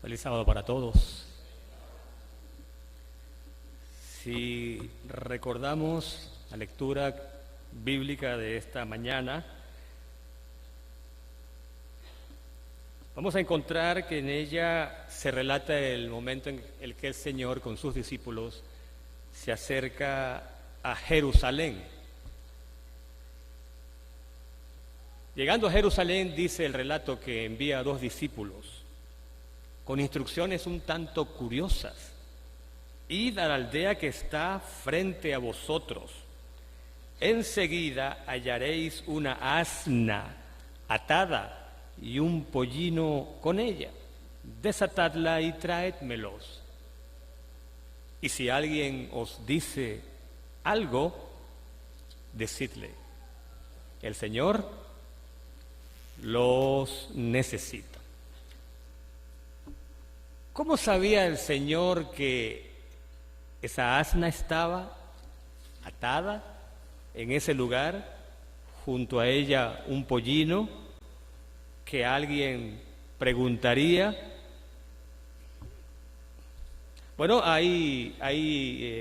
Feliz sábado para todos. Si recordamos la lectura bíblica de esta mañana, vamos a encontrar que en ella se relata el momento en el que el Señor con sus discípulos se acerca a Jerusalén. Llegando a Jerusalén, dice el relato que envía a 2 discípulos con instrucciones un tanto curiosas. Id a la aldea que está frente a vosotros. Enseguida hallaréis una asna atada y un pollino con ella. Desatadla y traédmelos. Y si alguien os dice algo, decidle: el Señor los necesita. ¿Cómo sabía el Señor que esa asna estaba atada en ese lugar, junto a ella un pollino, que alguien preguntaría? Bueno, hay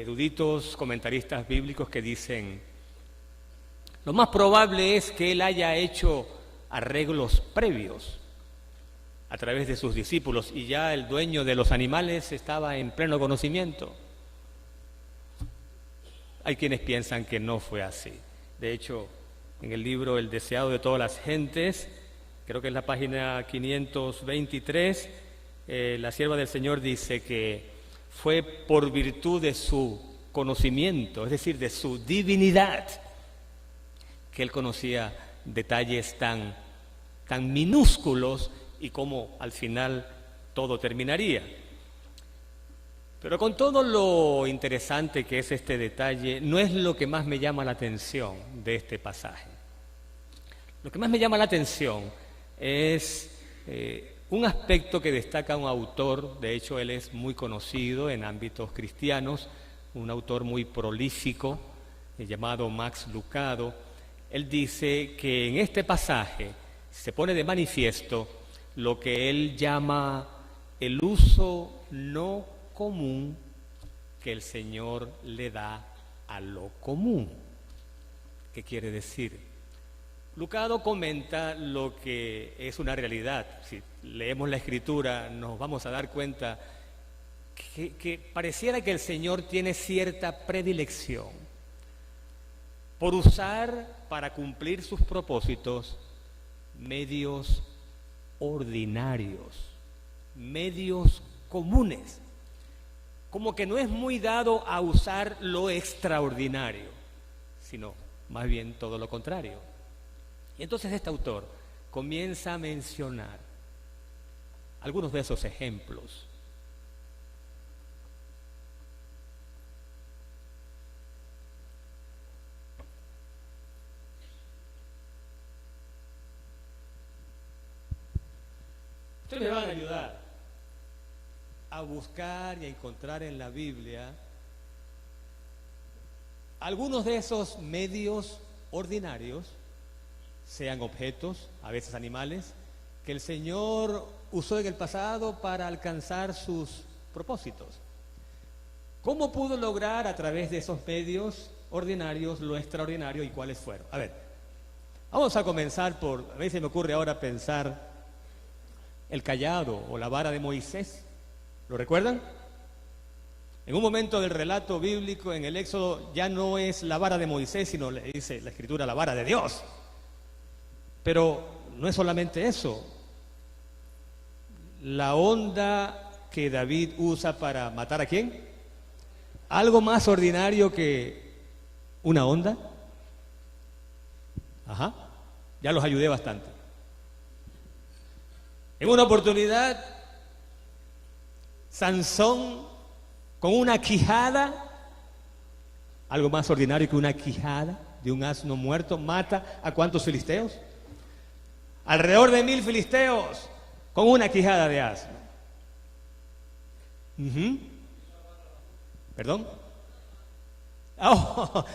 eruditos comentaristas bíblicos que dicen: lo más probable es que él haya hecho arreglos previos a través de sus discípulos y ya el dueño de los animales estaba en pleno conocimiento. Hay quienes piensan que no fue así. De hecho, en el libro El deseado de todas las gentes, creo que es la página 523, la sierva del Señor dice que fue por virtud de su conocimiento, es decir, de su divinidad, que él conocía detalles tan minúsculos y cómo al final todo terminaría. Pero con todo lo interesante que es este detalle, no es lo que más me llama la atención de este pasaje. Lo que más me llama la atención es un aspecto que destaca un autor. De hecho, él es muy conocido en ámbitos cristianos, un autor muy prolífico, llamado Max Lucado. Él dice que en este pasaje se pone de manifiesto lo que él llama el uso no común que el Señor le da a lo común. ¿Qué quiere decir? Lucado comenta lo que es una realidad. Si leemos la Escritura, nos vamos a dar cuenta que pareciera que el Señor tiene cierta predilección por usar para cumplir sus propósitos medios ordinarios, medios comunes, como que no es muy dado a usar lo extraordinario, sino más bien todo lo contrario. Y entonces este autor comienza a mencionar algunos de esos ejemplos. Ustedes me van a ayudar a buscar y a encontrar en la Biblia algunos de esos medios ordinarios, sean objetos, a veces animales, que el Señor usó en el pasado para alcanzar sus propósitos. ¿Cómo pudo lograr a través de esos medios ordinarios lo extraordinario y cuáles fueron? A ver, vamos a comenzar por, a mí se me ocurre ahora pensar el cayado o la vara de Moisés. ¿Lo recuerdan? En un momento del relato bíblico en el Éxodo ya no es la vara de Moisés, sino le dice la Escritura la vara de Dios. Pero no es solamente eso. La honda que David usa para matar ¿a quién? Algo más ordinario que una honda. Ajá, ya los ayudé bastante. En una oportunidad, Sansón, con una quijada, algo más ordinario que una quijada de un asno muerto, mata ¿a cuántos filisteos? Alrededor de 1000 filisteos, con una quijada de asno. ¿Perdón? Oh,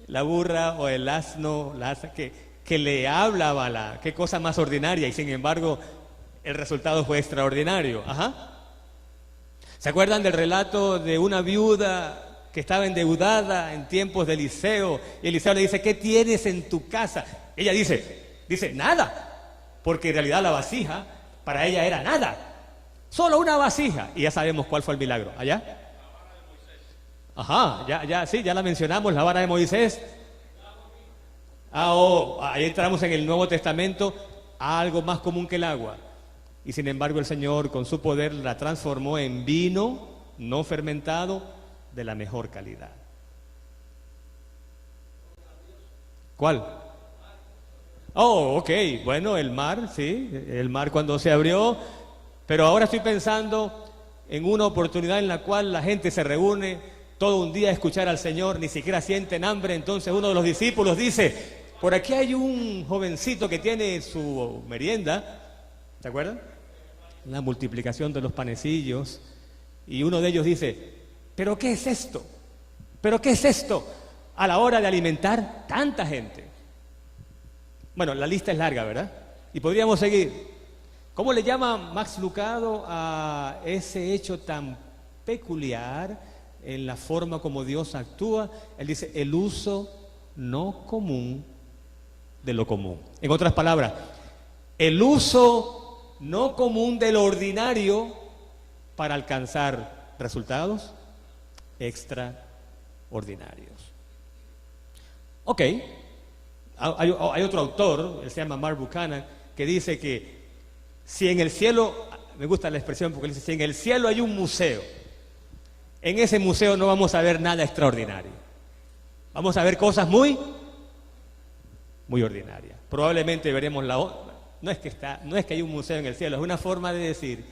la burra o el asno, que le habla a Balac, qué cosa más ordinaria, y sin embargo el resultado fue extraordinario. Ajá. ¿Se acuerdan del relato de una viuda que estaba endeudada en tiempos de Eliseo? Y Eliseo le dice, ¿qué tienes en tu casa? Ella dice, nada, porque en realidad la vasija para ella era nada, solo una vasija. Y ya sabemos cuál fue el milagro. ¿Allá? Ajá, ya la mencionamos, la vara de Moisés. Ahí entramos en el Nuevo Testamento, algo más común que el agua. Y sin embargo el Señor con su poder la transformó en vino no fermentado de la mejor calidad. ¿Cuál? Ok, bueno, el mar, sí, el mar cuando se abrió, pero ahora estoy pensando en una oportunidad en la cual la gente se reúne todo un día a escuchar al Señor, ni siquiera sienten hambre. Entonces uno de los discípulos dice, por aquí hay un jovencito que tiene su merienda, ¿se acuerdan? La multiplicación de los panecillos, y uno de ellos dice, ¿pero qué es esto? ¿Pero qué es esto a la hora de alimentar tanta gente? Bueno, la lista es larga, ¿verdad? Y podríamos seguir. ¿Cómo le llama Max Lucado a ese hecho tan peculiar en la forma como Dios actúa? Él dice, el uso no común de lo común. En otras palabras, el uso no común de lo ordinario para alcanzar resultados extraordinarios. Ok, hay otro autor, él se llama Mark Buchanan, que dice que si en el cielo, me gusta la expresión porque él dice, si en el cielo hay un museo, en ese museo no vamos a ver nada extraordinario. Vamos a ver cosas muy ordinarias. Probablemente veremos no es que hay un museo en el cielo, es una forma de decir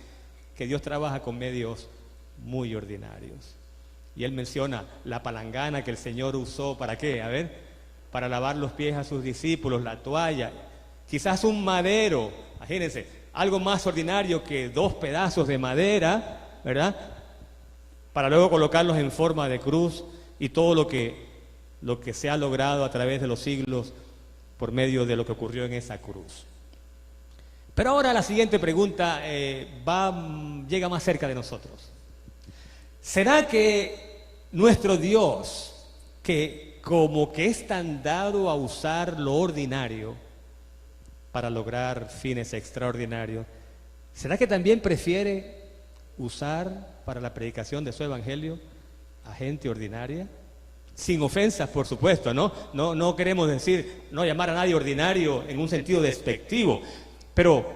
que Dios trabaja con medios muy ordinarios. Y él menciona la palangana que el Señor usó, ¿para qué? A ver, para lavar los pies a sus discípulos, la toalla, quizás un madero, imagínense, algo más ordinario que 2 pedazos de madera, ¿verdad? Para luego colocarlos en forma de cruz, y todo lo que se ha logrado a través de los siglos por medio de lo que ocurrió en esa cruz. Pero ahora la siguiente pregunta llega más cerca de nosotros. ¿Será que nuestro Dios, que como que es tan dado a usar lo ordinario para lograr fines extraordinarios, será que también prefiere usar para la predicación de su evangelio a gente ordinaria? Sin ofensas, por supuesto, ¿no? No queremos decir, no llamar a nadie ordinario en un sentido despectivo, pero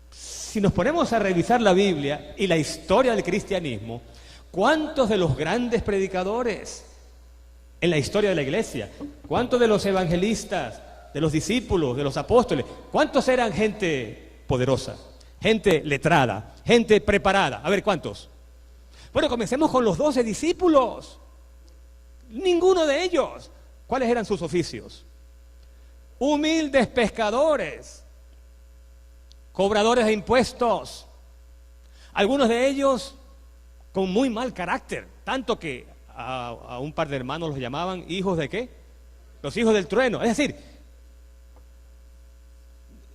si nos ponemos a revisar la Biblia y la historia del cristianismo, ¿cuántos de los grandes predicadores en la historia de la iglesia, cuántos de los evangelistas, de los discípulos, de los apóstoles, cuántos eran gente poderosa, gente letrada, gente preparada? A ver, ¿cuántos? Bueno, comencemos con los 12 discípulos. Ninguno de ellos. ¿Cuáles eran sus oficios? Humildes pescadores, cobradores de impuestos, algunos de ellos con muy mal carácter, tanto que a un par de hermanos los llamaban hijos de ¿qué? Los hijos del trueno. Es decir,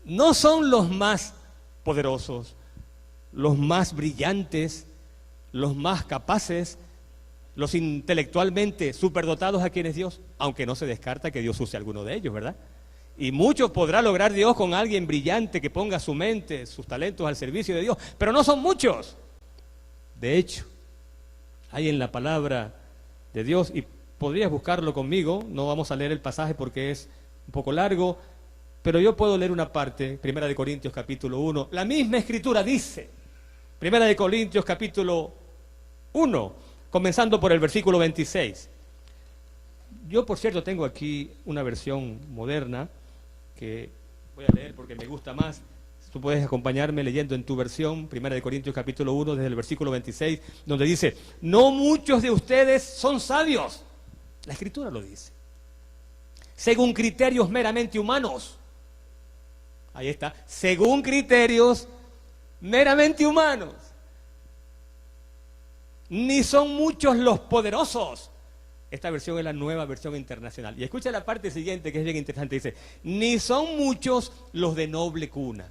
no son los más poderosos, los más brillantes, los más capaces, los intelectualmente superdotados a quienes Dios, aunque no se descarta que Dios use a alguno de ellos, ¿verdad? Y mucho podrá lograr Dios con alguien brillante que ponga su mente, sus talentos al servicio de Dios, pero no son muchos. De hecho, hay en la palabra de Dios, y podrías buscarlo conmigo, no vamos a leer el pasaje porque es un poco largo, pero yo puedo leer una parte, 1 Corintios capítulo 1, la misma escritura dice, 1 Corintios capítulo 1, comenzando por el versículo 26. Yo, por cierto, tengo aquí una versión moderna que voy a leer porque me gusta más. Tú puedes acompañarme leyendo en tu versión, 1 Corintios capítulo 1, desde el versículo 26, donde dice, no muchos de ustedes son sabios. La Escritura lo dice. Según criterios meramente humanos. Ahí está. Según criterios meramente humanos. Ni son muchos los poderosos. Esta versión es la Nueva Versión Internacional. Y escucha la parte siguiente que es bien interesante. Dice, ni son muchos los de noble cuna.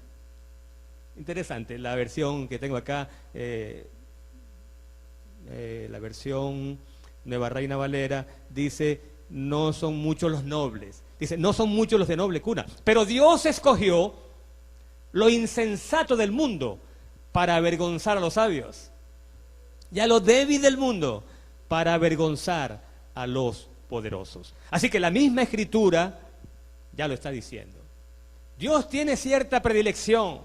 Interesante, la versión que tengo acá, la versión Nueva Reina Valera, dice, no son muchos los nobles. Dice, no son muchos los de noble cuna, pero Dios escogió lo insensato del mundo para avergonzar a los sabios, y a lo débil del mundo para avergonzar a los poderosos. Así que la misma Escritura ya lo está diciendo. Dios tiene cierta predilección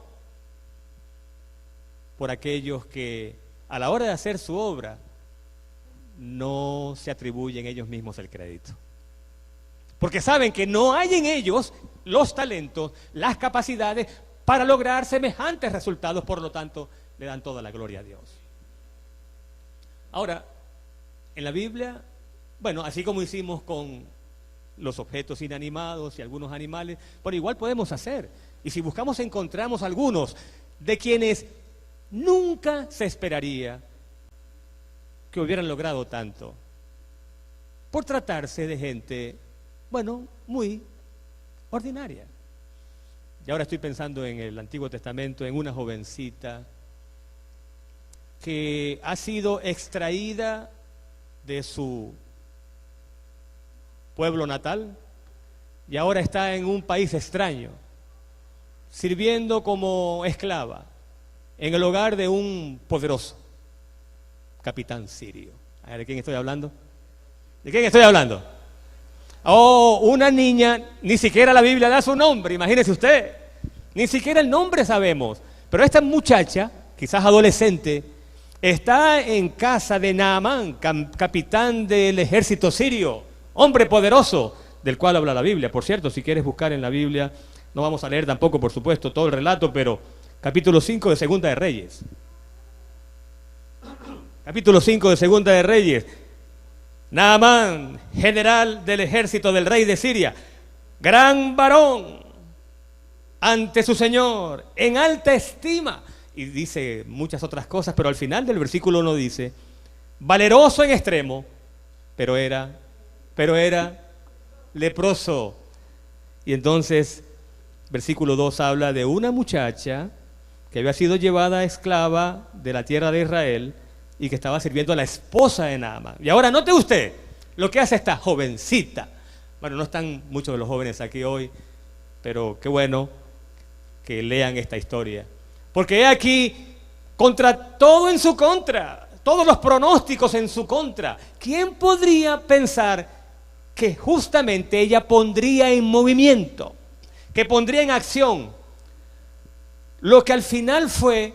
por aquellos que a la hora de hacer su obra no se atribuyen ellos mismos el crédito, porque saben que no hay en ellos los talentos, las capacidades para lograr semejantes resultados, por lo tanto le dan toda la gloria a Dios. Ahora, en la Biblia, bueno, así como hicimos con los objetos inanimados y algunos animales, pero igual podemos hacer. Y si buscamos, encontramos algunos de quienes nunca se esperaría que hubieran logrado tanto, por tratarse de gente, bueno, muy ordinaria. Y ahora estoy pensando en el Antiguo Testamento, en una jovencita que ha sido extraída de su pueblo natal y ahora está en un país extraño, sirviendo como esclava en el hogar de un poderoso capitán sirio. ¿De quién estoy hablando? ¿De quién estoy hablando? Oh, una niña, ni siquiera la Biblia da su nombre, imagínese usted, ni siquiera el nombre sabemos, pero esta muchacha, quizás adolescente, está en casa de Naamán, capitán del ejército sirio, hombre poderoso, del cual habla la Biblia. Por cierto, si quieres buscar en la Biblia, no vamos a leer tampoco, por supuesto, todo el relato, pero capítulo 5 de Segunda de Reyes. Capítulo 5 de Segunda de Reyes. Naamán, general del ejército del rey de Siria, gran varón ante su señor, en alta estima. Y dice muchas otras cosas, pero al final del versículo 1 dice, valeroso en extremo, pero era leproso. Y entonces, versículo 2 habla de una muchacha que había sido llevada esclava de la tierra de Israel y que estaba sirviendo a la esposa de Naamán. Y ahora note usted lo que hace esta jovencita. Bueno, no están muchos de los jóvenes aquí hoy, pero qué bueno que lean esta historia. Porque he aquí, contra todo en su contra, todos los pronósticos en su contra, ¿quién podría pensar que justamente ella pondría en movimiento, que pondría en acción lo que al final fue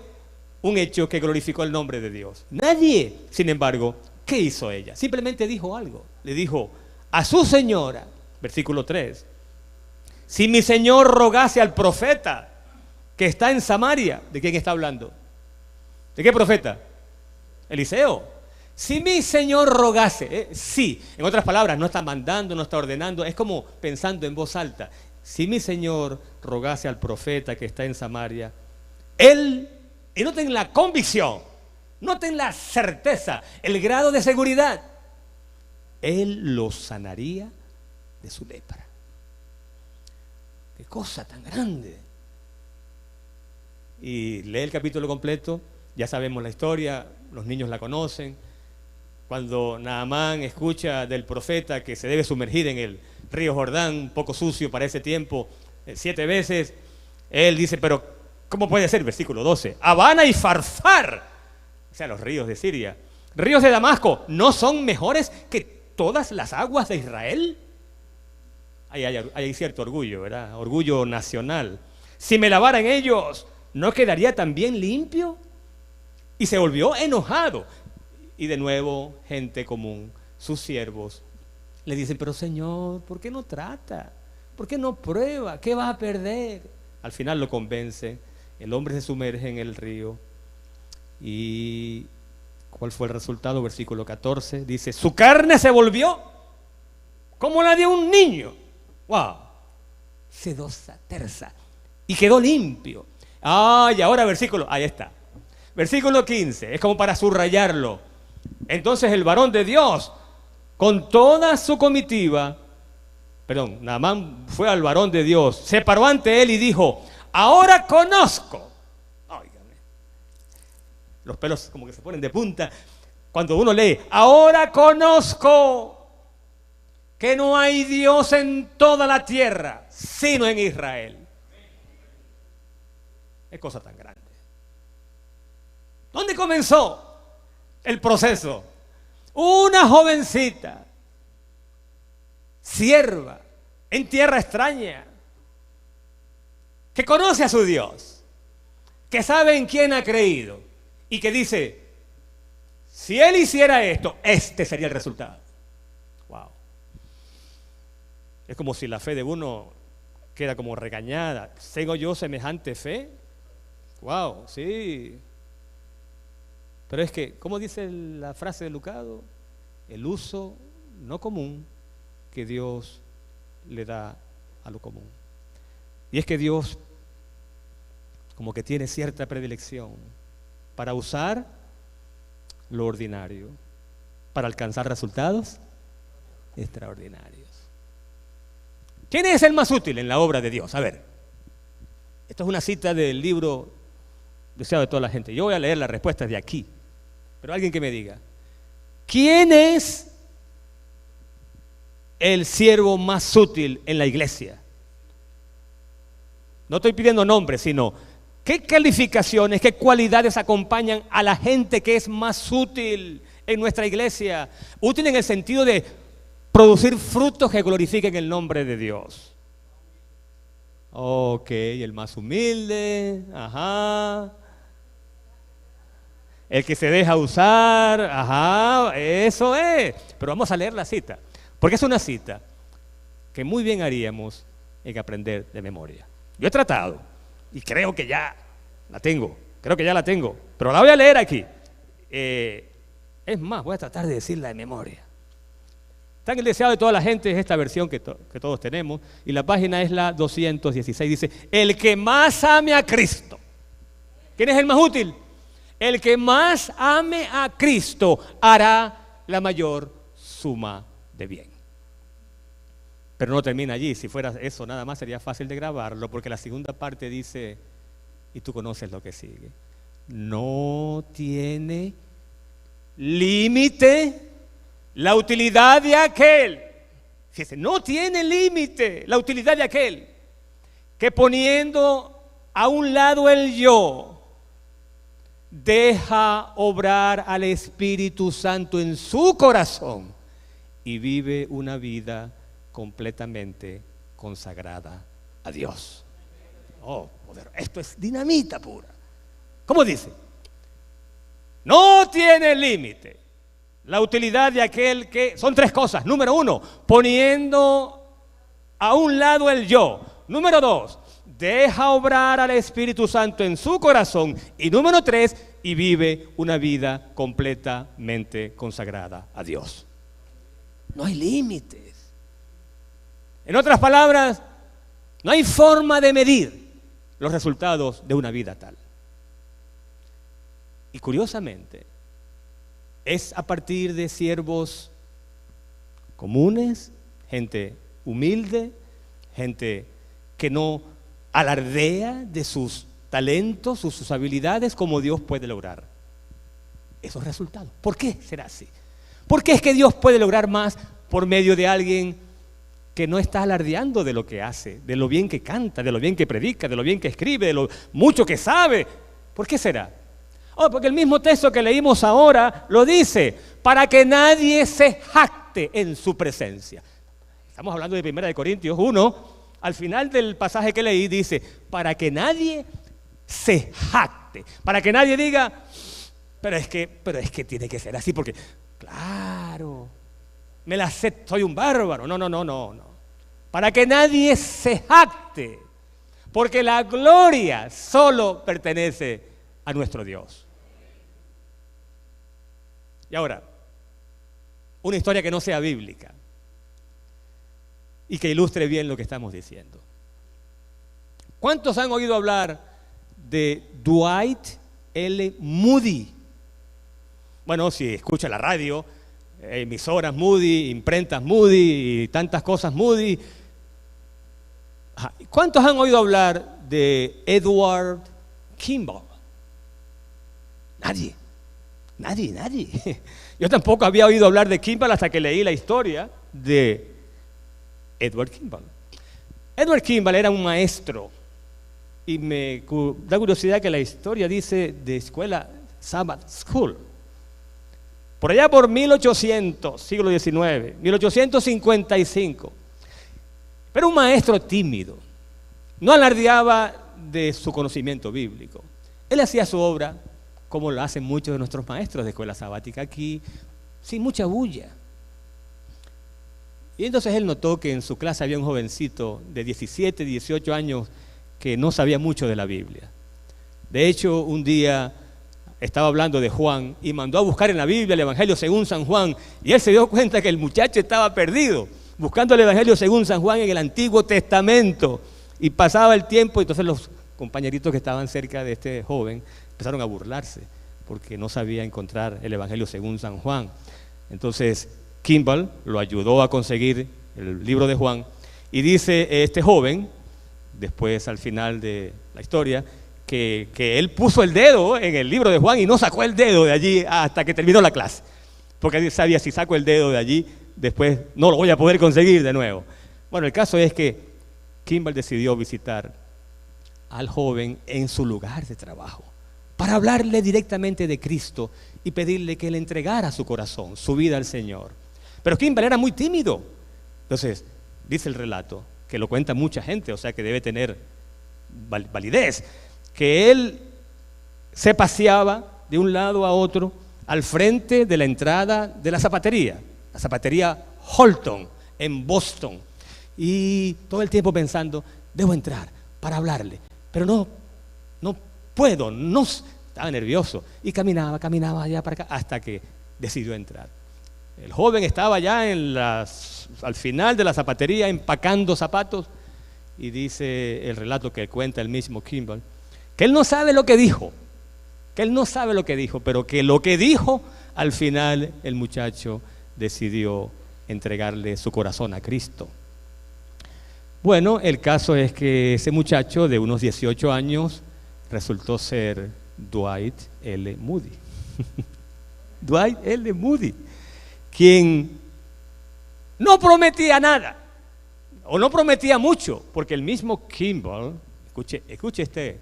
un hecho que glorificó el nombre de Dios? Nadie. Sin embargo, ¿qué hizo ella? Simplemente dijo algo. Le dijo a su señora, versículo 3, si mi señor rogase al profeta que está en Samaria. ¿De quién está hablando? ¿De qué profeta? Eliseo. Si mi señor rogase, sí, en otras palabras, no está mandando, no está ordenando, es como pensando en voz alta. Si mi señor rogase al profeta que está en Samaria, él, y noten la convicción, noten la certeza, el grado de seguridad, él lo sanaría de su lepra. Qué cosa tan grande. Y lee el capítulo completo, ya sabemos la historia, los niños la conocen. Cuando Naamán escucha del profeta que se debe sumergir en el río Jordán, un poco sucio para ese tiempo, 7 veces, él dice, pero ¿cómo puede ser? Versículo 12, Habana y Farfar, o sea, los ríos de Siria, ríos de Damasco, ¿no son mejores que todas las aguas de Israel? Hay cierto orgullo, ¿verdad? Orgullo nacional. Si me lavara en ellos, ¿no quedaría también limpio? Y se volvió enojado. Y de nuevo, gente común, sus siervos, le dicen, pero Señor, ¿por qué no trata? ¿Por qué no prueba? ¿Qué vas a perder? Al final lo convence, el hombre se sumerge en el río. ¿Y cuál fue el resultado? Versículo 14, dice, su carne se volvió como la de un niño. ¡Wow! Sedosa, tersa. Y quedó limpio. Y ahora ahí está. Versículo 15, es como para subrayarlo. Entonces el varón de Dios, con toda su comitiva, Naamán fue al varón de Dios, se paró ante él y dijo, ahora conozco. los pelos como que se ponen de punta. Cuando uno lee, ahora conozco que no hay Dios en toda la tierra, sino en Israel. Es cosa tan grande. ¿Dónde comenzó el proceso? Una jovencita, sierva, en tierra extraña, que conoce a su Dios, que sabe en quién ha creído y que dice, si él hiciera esto, este sería el resultado. Wow. Es como si la fe de uno queda como regañada. ¿Tengo yo semejante fe? Wow, sí. Pero es que, ¿cómo dice la frase de Lucado? El uso no común que Dios le da a lo común. Y es que Dios como que tiene cierta predilección para usar lo ordinario, para alcanzar resultados extraordinarios. ¿Quién es el más útil en la obra de Dios? A ver, esto es una cita del libro Deseado de toda la gente. Yo voy a leer las respuestas de aquí, pero alguien que me diga, ¿quién es el siervo más útil en la iglesia? No estoy pidiendo nombres, sino ¿qué calificaciones, qué cualidades acompañan a la gente que es más útil en nuestra iglesia? Útil en el sentido de producir frutos que glorifiquen el nombre de Dios. Ok, el más humilde, ajá. El que se deja usar, ajá, eso es. Pero vamos a leer la cita, porque es una cita que muy bien haríamos en aprender de memoria. Yo he tratado y creo que ya la tengo, pero la voy a leer aquí. Es más, voy a tratar de decirla de memoria. Está en el Deseado de toda la gente, es esta versión que todos tenemos, y la página es la 216, dice, el que más ame a Cristo. ¿Quién es el más útil? El que más ame a Cristo hará la mayor suma de bien. Pero no termina allí. Si fuera eso nada más sería fácil de grabarlo, porque la segunda parte dice, y tú conoces lo que sigue, no tiene límite la utilidad de aquel. Fíjese, no tiene límite la utilidad de aquel que poniendo a un lado el yo, deja obrar al Espíritu Santo en su corazón y vive una vida completamente consagrada a Dios. Oh, poder, esto es dinamita pura. ¿Cómo dice? No tiene límite la utilidad de aquel que, son tres cosas. Número uno, poniendo a un lado el yo. Número dos, deja obrar al Espíritu Santo en su corazón. Y número tres, y vive una vida completamente consagrada a Dios. No hay límites. En otras palabras, no hay forma de medir los resultados de una vida tal. Y curiosamente, es a partir de siervos comunes, gente humilde, gente que no alardea de sus talentos, sus habilidades, como Dios puede lograr esos resultados. ¿Por qué será así? ¿Por qué es que Dios puede lograr más por medio de alguien que no está alardeando de lo que hace, de lo bien que canta, de lo bien que predica, de lo bien que escribe, de lo mucho que sabe? ¿Por qué será? Oh, porque el mismo texto que leímos ahora lo dice, para que nadie se jacte en su presencia. Estamos hablando de 1 Corintios 1, al final del pasaje que leí dice, para que nadie se jacte, para que nadie diga, pero es que tiene que ser así, porque, claro, me la sé, soy un bárbaro. No. Para que nadie se jacte, porque la gloria solo pertenece a nuestro Dios. Y ahora, una historia que no sea bíblica y que ilustre bien lo que estamos diciendo. ¿Cuántos han oído hablar de Dwight L. Moody? Bueno, si escucha la radio, emisoras Moody, imprentas Moody y tantas cosas Moody. ¿Cuántos han oído hablar de Edward Kimball? Nadie. Yo tampoco había oído hablar de Kimball hasta que leí la historia de Edward Kimball. Edward Kimball era un maestro y me da curiosidad que la historia dice de escuela Sabbath School. Por allá por 1800, siglo XIX, 1855. Pero un maestro tímido. No alardeaba de su conocimiento bíblico. Él hacía su obra como lo hacen muchos de nuestros maestros de escuela sabática aquí, sin mucha bulla. Y entonces él notó que en su clase había un jovencito de 17, 18 años que no sabía mucho de la Biblia. De hecho, un día estaba hablando de Juan y mandó a buscar en la Biblia el Evangelio según San Juan, y él se dio cuenta que el muchacho estaba perdido, buscando el Evangelio según San Juan en el Antiguo Testamento. Y pasaba el tiempo, y entonces los compañeritos que estaban cerca de este joven empezaron a burlarse, porque no sabía encontrar el Evangelio según San Juan. Entonces Kimball lo ayudó a conseguir el libro de Juan, y dice este joven, después al final de la historia, que él puso el dedo en el libro de Juan y no sacó el dedo de allí hasta que terminó la clase, porque él sabía, si saco el dedo de allí, después no lo voy a poder conseguir de nuevo. Bueno, el caso es que Kimball decidió visitar al joven en su lugar de trabajo para hablarle directamente de Cristo y pedirle que le entregara su corazón, su vida al Señor. Pero Kimball era muy tímido. Entonces, dice el relato, que lo cuenta mucha gente, o sea que debe tener validez, que él se paseaba de un lado a otro al frente de la entrada de la zapatería Holton, en Boston, y todo el tiempo pensando, debo entrar para hablarle, pero no puedo, estaba nervioso, y caminaba allá para acá, hasta que decidió entrar. El joven estaba ya al final de la zapatería empacando zapatos, y dice el relato que cuenta el mismo Kimball, que él no sabe lo que dijo, pero que lo que dijo, al final el muchacho decidió entregarle su corazón a Cristo. Bueno, el caso es que ese muchacho de unos 18 años resultó ser Dwight L. Moody. Dwight L. Moody, quien no prometía nada, o no prometía mucho, porque el mismo Kimball, escuche este,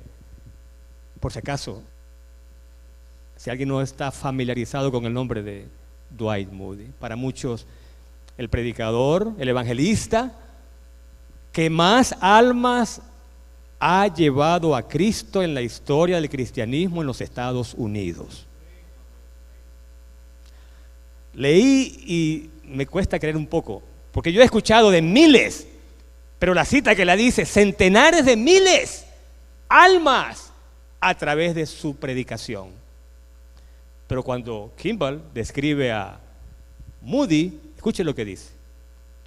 por si acaso, si alguien no está familiarizado con el nombre de Dwight Moody, para muchos el predicador, el evangelista que más almas ha llevado a Cristo en la historia del cristianismo en los Estados Unidos. Leí y me cuesta creer un poco, porque yo he escuchado de miles, pero la cita que la dice, centenares de miles almas a través de su predicación. Pero cuando Kimball describe a Moody, escuche lo que dice.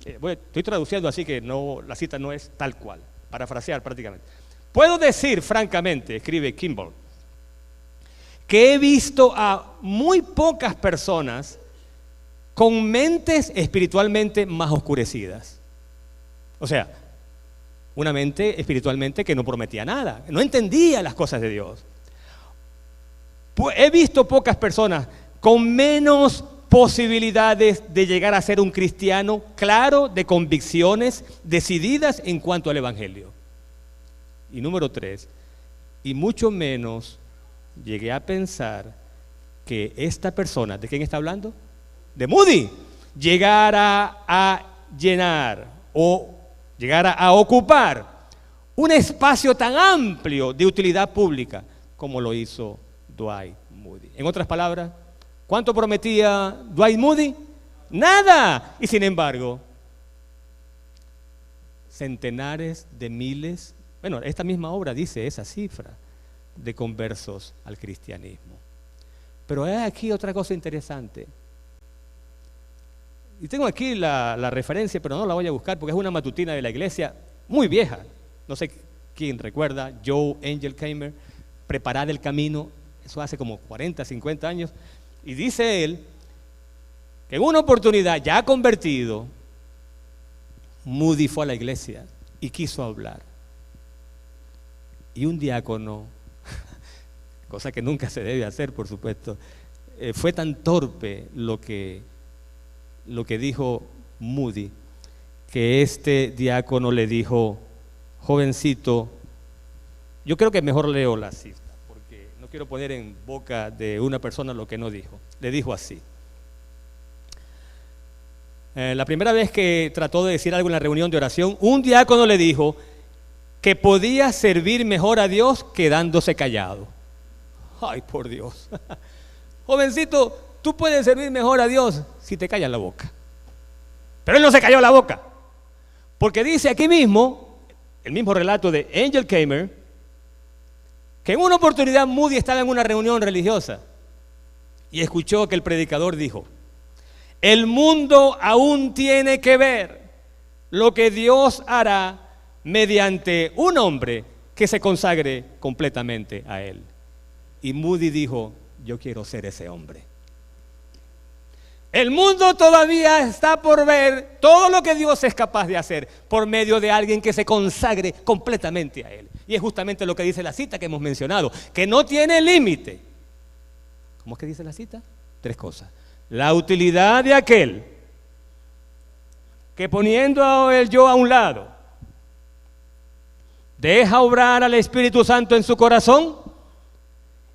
Estoy traduciendo, así que la cita no es tal cual, parafrasear prácticamente. Puedo decir francamente, escribe Kimball, que he visto a muy pocas personas con mentes espiritualmente más oscurecidas. O sea, una mente espiritualmente que no prometía nada, no entendía las cosas de Dios. He visto pocas personas con menos posibilidades de llegar a ser un cristiano claro, de convicciones decididas en cuanto al Evangelio. Y número 3, y mucho menos llegué a pensar que esta persona, ¿de quién está hablando? De Moody, llegara a llenar o llegara a ocupar un espacio tan amplio de utilidad pública como lo hizo Dwight Moody. En otras palabras, ¿cuánto prometía Dwight Moody? Nada. Y sin embargo, centenares de miles, bueno, esta misma obra dice esa cifra de conversos al cristianismo. Pero hay aquí otra cosa interesante. Y tengo aquí la referencia, pero no la voy a buscar porque es una matutina de la iglesia muy vieja. No sé quién recuerda, Joe Angel Kramer, Preparad el camino, eso hace como 40, 50 años. Y dice él que en una oportunidad, ya convertido, Moody fue a la iglesia y quiso hablar. Y un diácono cosa que nunca se debe hacer, por supuesto. Fue tan torpe lo que dijo Moody, que este diácono le dijo: jovencito, yo creo que mejor leo la cita, porque no quiero poner en boca de una persona lo que no dijo. Le dijo así: la primera vez que trató de decir algo en la reunión de oración, un diácono le dijo que podía servir mejor a Dios quedándose callado. Ay, por Dios. Jovencito, tú puedes servir mejor a Dios si te callas la boca. Pero él no se calló la boca, porque dice aquí mismo, el mismo relato de Angel Kamer, que en una oportunidad Moody estaba en una reunión religiosa y escuchó que el predicador dijo: el mundo aún tiene que ver lo que Dios hará mediante un hombre que se consagre completamente a Él. Y Moody dijo: yo quiero ser ese hombre. El mundo todavía está por ver todo lo que Dios es capaz de hacer por medio de alguien que se consagre completamente a Él. Y es justamente lo que dice la cita que hemos mencionado, que no tiene límite. ¿Cómo es que dice la cita? 3 cosas. La utilidad de aquel que, poniendo el yo a un lado, deja obrar al Espíritu Santo en su corazón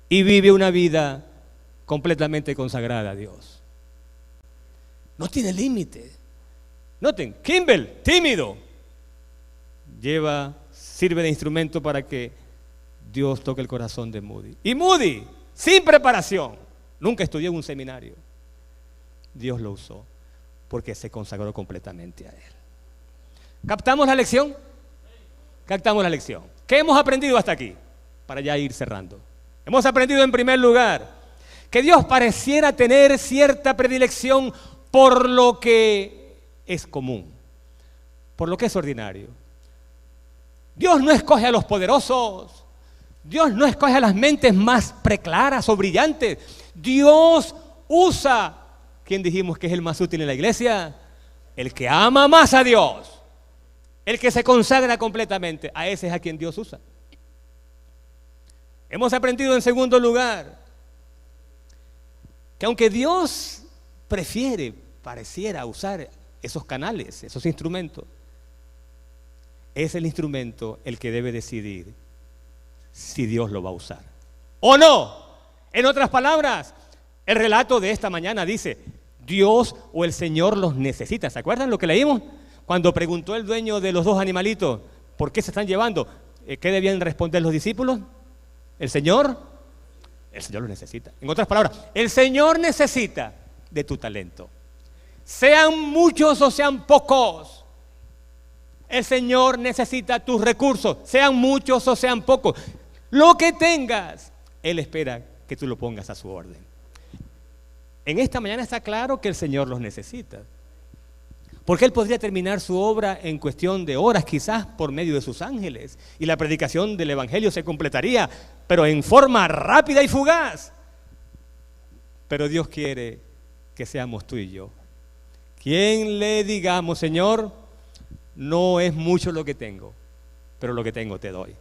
y vive una vida completamente consagrada a Dios. No tiene límite. Noten, Kimball, tímido, sirve de instrumento para que Dios toque el corazón de Moody. Y Moody, sin preparación, nunca estudió en un seminario. Dios lo usó porque se consagró completamente a Él. ¿Captamos la lección? Captamos la lección. ¿Qué hemos aprendido hasta aquí? Para ya ir cerrando. Hemos aprendido en primer lugar que Dios pareciera tener cierta predilección por lo que es común, por lo que es ordinario. Dios no escoge a los poderosos, Dios no escoge a las mentes más preclaras o brillantes. Dios usa, ¿quién dijimos que es el más útil en la iglesia? El que ama más a Dios, el que se consagra completamente. A ese es a quien Dios usa. Hemos aprendido en segundo lugar que aunque Dios pareciera usar esos canales, esos instrumentos, es el instrumento el que debe decidir si Dios lo va a usar o no. En otras palabras, el relato de esta mañana dice: Dios o el Señor los necesita. ¿Se acuerdan lo que leímos? Cuando preguntó el dueño de los 2 animalitos: ¿por qué se están llevando? ¿Qué debían responder los discípulos? El Señor lo necesita. En otras palabras, el Señor necesita de tu talento. Sean muchos o sean pocos, el Señor necesita tus recursos, sean muchos o sean pocos. Lo que tengas, Él espera que tú lo pongas a su orden. En esta mañana está claro que el Señor los necesita, porque Él podría terminar su obra en cuestión de horas, quizás por medio de sus ángeles, y la predicación del Evangelio se completaría, pero en forma rápida y fugaz. Pero Dios quiere que seamos tú y yo quien le digamos: Señor, no es mucho lo que tengo, pero lo que tengo te doy.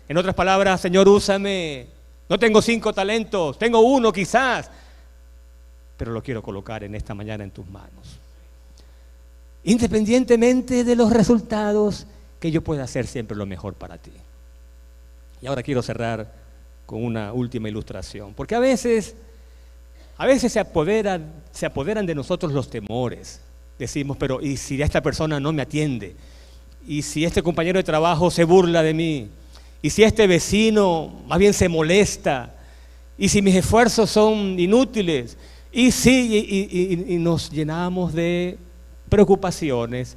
En otras palabras, Señor, úsame. No tengo 5 talentos, tengo 1 quizás, pero lo quiero colocar en esta mañana en tus manos. Independientemente de los resultados, que yo pueda hacer siempre lo mejor para ti. Y ahora quiero cerrar con una última ilustración, porque a veces se apoderan de nosotros los temores. Decimos: pero ¿y si esta persona no me atiende? ¿Y si este compañero de trabajo se burla de mí? ¿Y si este vecino más bien se molesta? ¿Y si mis esfuerzos son inútiles? Y nos llenamos de preocupaciones,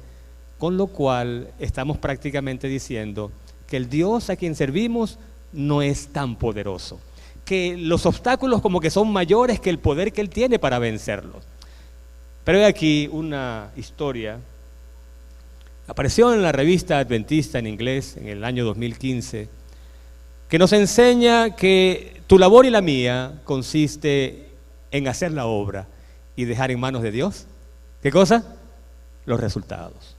con lo cual estamos prácticamente diciendo que el Dios a quien servimos no es tan poderoso, que los obstáculos como que son mayores que el poder que Él tiene para vencerlos. Pero hay aquí una historia, apareció en la revista Adventista en inglés en el año 2015, que nos enseña que tu labor y la mía consiste en hacer la obra y dejar en manos de Dios, ¿qué cosa? Los resultados.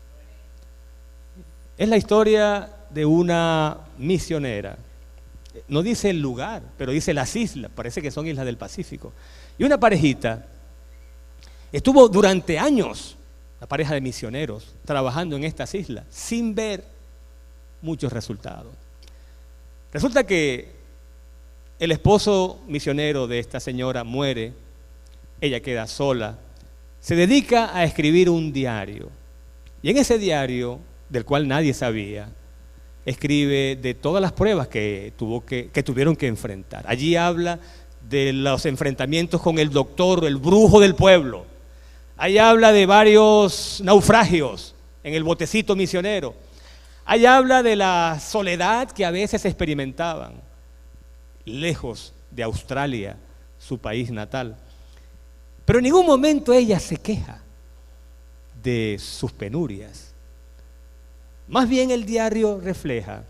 Es la historia de una misionera no dice el lugar, pero dice las islas, parece que son islas del Pacífico. Y una parejita estuvo durante años, la pareja de misioneros, trabajando en estas islas, sin ver muchos resultados. Resulta que el esposo misionero de esta señora muere, ella queda sola, se dedica a escribir un diario. Y en ese diario, del cual nadie sabía, escribe de todas las pruebas que tuvieron que enfrentar. Allí habla de los enfrentamientos con el doctor, el brujo del pueblo. Allí habla de varios naufragios en el botecito misionero. Allí habla de la soledad que a veces experimentaban, lejos de Australia, su país natal. Pero en ningún momento ella se queja de sus penurias. Más bien el diario refleja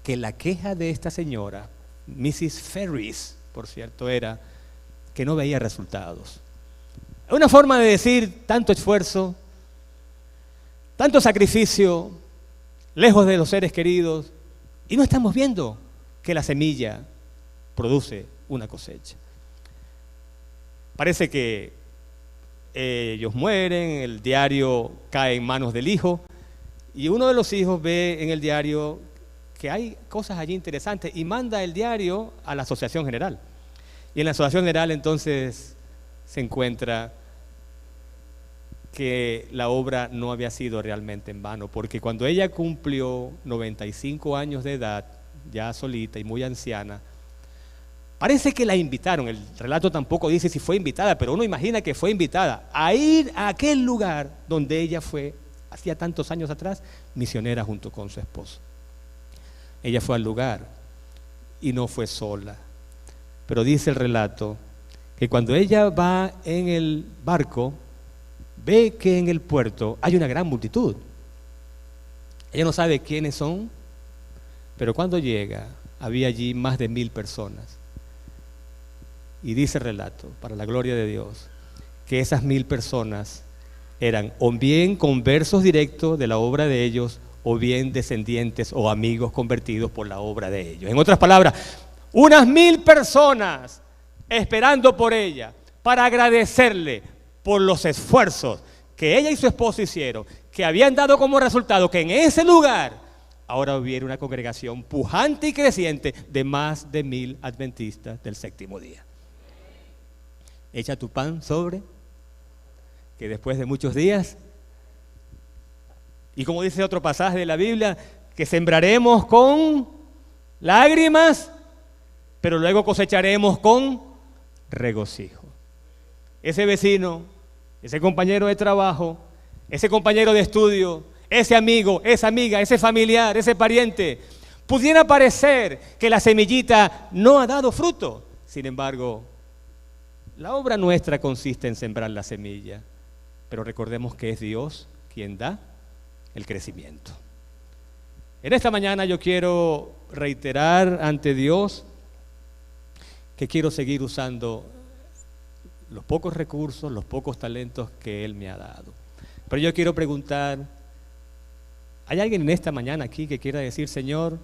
que la queja de esta señora, Mrs. Ferris, por cierto, era que no veía resultados. Una forma de decir tanto esfuerzo, tanto sacrificio, lejos de los seres queridos, y no estamos viendo que la semilla produce una cosecha. Parece que ellos mueren, el diario cae en manos del hijo, y uno de los hijos ve en el diario que hay cosas allí interesantes y manda el diario a la Asociación General. Y en la Asociación General entonces se encuentra que la obra no había sido realmente en vano, porque cuando ella cumplió 95 años de edad, ya solita y muy anciana, parece que la invitaron, el relato tampoco dice si fue invitada, pero uno imagina que fue invitada a ir a aquel lugar donde ella fue, hacía tantos años atrás, misionera junto con su esposo. Ella fue al lugar y no fue sola, pero dice el relato que cuando ella va en el barco, ve que en el puerto hay una gran multitud. Ella no sabe quiénes son, pero cuando llega, había allí más de 1000 personas. Y dice el relato, para la gloria de Dios, que esas 1000 personas eran o bien conversos directos de la obra de ellos, o bien descendientes o amigos convertidos por la obra de ellos. En otras palabras, unas 1000 personas esperando por ella para agradecerle por los esfuerzos que ella y su esposo hicieron, que habían dado como resultado que en ese lugar ahora hubiera una congregación pujante y creciente de más de 1000 adventistas del séptimo día. Echa tu pan sobre, que después de muchos días, y como dice otro pasaje de la Biblia, que sembraremos con lágrimas, pero luego cosecharemos con regocijo. Ese vecino, ese compañero de trabajo, ese compañero de estudio, ese amigo, esa amiga, ese familiar, ese pariente, pudiera parecer que la semillita no ha dado fruto. Sin embargo, la obra nuestra consiste en sembrar la semilla, pero recordemos que es Dios quien da el crecimiento. En esta mañana yo quiero reiterar ante Dios que quiero seguir usando los pocos recursos, los pocos talentos que Él me ha dado. Pero yo quiero preguntar, ¿hay alguien en esta mañana aquí que quiera decir, Señor,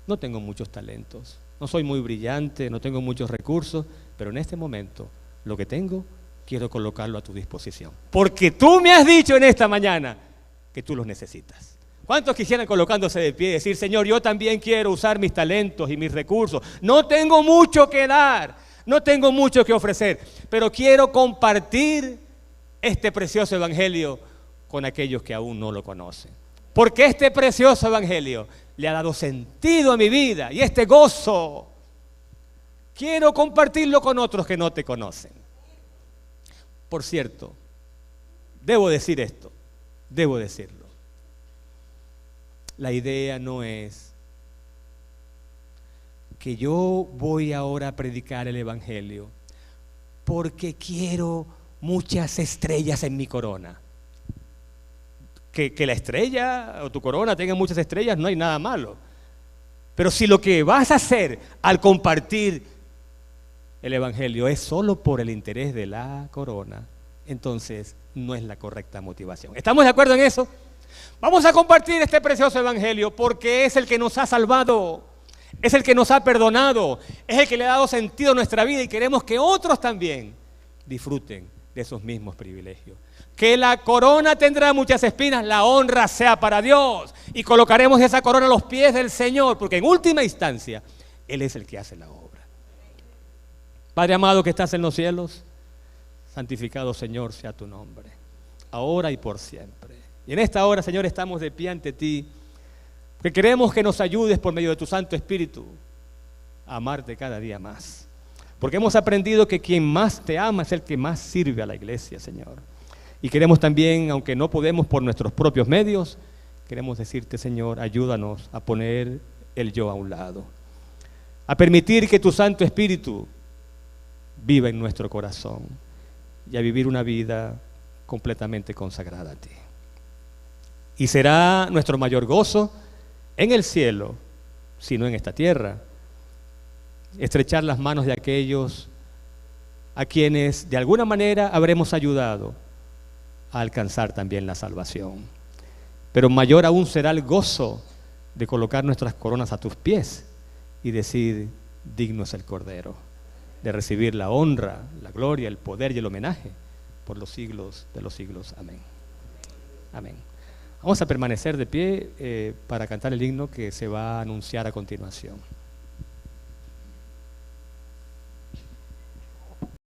no tengo muchos talentos, no soy muy brillante, no tengo muchos recursos, pero en este momento lo que tengo quiero colocarlo a tu disposición? Porque tú me has dicho en esta mañana que tú los necesitas. ¿Cuántos quisieran colocándose de pie y decir, Señor, yo también quiero usar mis talentos y mis recursos? No tengo mucho que dar, no tengo mucho que ofrecer, pero quiero compartir este precioso evangelio con aquellos que aún no lo conocen. Porque este precioso evangelio le ha dado sentido a mi vida y este gozo quiero compartirlo con otros que no te conocen. Por cierto, debo decir esto, debo decirlo. La idea no es que yo voy ahora a predicar el evangelio porque quiero muchas estrellas en mi corona. Que la estrella o tu corona tenga muchas estrellas no hay nada malo. Pero si lo que vas a hacer al compartir el evangelio es solo por el interés de la corona, entonces no es la correcta motivación. ¿Estamos de acuerdo en eso? Vamos a compartir este precioso evangelio porque es el que nos ha salvado, es el que nos ha perdonado, es el que le ha dado sentido a nuestra vida y queremos que otros también disfruten de esos mismos privilegios. Que la corona tendrá muchas espinas, la honra sea para Dios y colocaremos esa corona a los pies del Señor, porque en última instancia Él es el que hace la obra. Padre amado que estás en los cielos, santificado Señor sea tu nombre, ahora y por siempre. Y en esta hora, Señor, estamos de pie ante ti, porque queremos que nos ayudes por medio de tu Santo Espíritu a amarte cada día más. Porque hemos aprendido que quien más te ama es el que más sirve a la iglesia, Señor. Y queremos también, aunque no podemos por nuestros propios medios, queremos decirte, Señor, ayúdanos a poner el yo a un lado, a permitir que tu Santo Espíritu viva en nuestro corazón y a vivir una vida completamente consagrada a ti. Y será nuestro mayor gozo en el cielo, sino en esta tierra, estrechar las manos de aquellos a quienes de alguna manera habremos ayudado a alcanzar también la salvación. Pero mayor aún será el gozo de colocar nuestras coronas a tus pies y decir, digno es el Cordero, de recibir la honra, la gloria, el poder y el homenaje por los siglos de los siglos. Amén. Amén. Vamos a permanecer de pie para cantar el himno que se va a anunciar a continuación.